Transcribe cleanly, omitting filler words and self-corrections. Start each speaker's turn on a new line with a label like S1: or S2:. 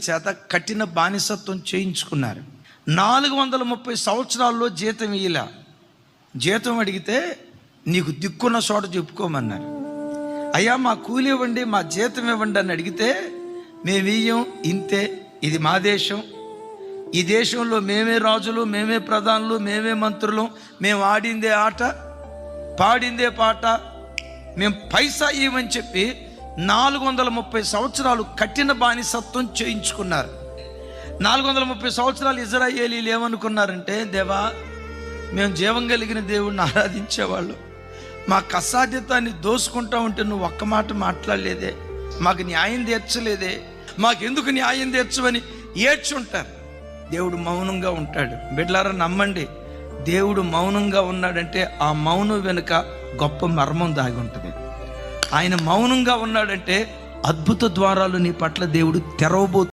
S1: చేత కఠిన బానిసత్వం చేయించుకున్నారు. 430 సంవత్సరాల్లో జీతం ఇలా జీతం అడిగితే నీకు దిక్కున్న చోట చెప్పుకోమన్నారు. అయ్యా మా కూలి ఇవ్వండి, మా జీతం ఇవ్వండి అని అడిగితే మేము ఇయ్యం, ఇంతే, ఇది మా దేశం, ఈ దేశంలో మేమే రాజులు, మేమే ప్రధానులు, మేమే మంత్రులు, మేము ఆడిందే ఆట, పాడిందే పాట, మేము పైసా ఇవ్వమని చెప్పి 430 సంవత్సరాలు కఠిన బానిసత్వం చేయించుకున్నారు. 430 సంవత్సరాలు ఇజ్రాయేలీలు ఏమనుకున్నారంటే, దేవా మేము జీవం కలిగిన దేవుడిని ఆరాధించేవాళ్ళు, మాకు అసాధ్యతాన్ని దోసుకుంటా ఉంటే నువ్వు ఒక్క మాట మాట్లాడలేదే, మాకు న్యాయం తీర్చలేదే, మాకెందుకు న్యాయం తీర్చవని ఏడ్చుంటారు. దేవుడు మౌనంగా ఉంటాడు. బిడ్డలారా నమ్మండి, దేవుడు మౌనంగా ఉన్నాడంటే ఆ మౌనం వెనుక గొప్ప మర్మం దాగి ఉంటుంది. ఆయన మౌనంగా ఉన్నాడంటే అద్భుత ద్వారాలు నీ పట్ల దేవుడు తెరవబోతున్నాడు.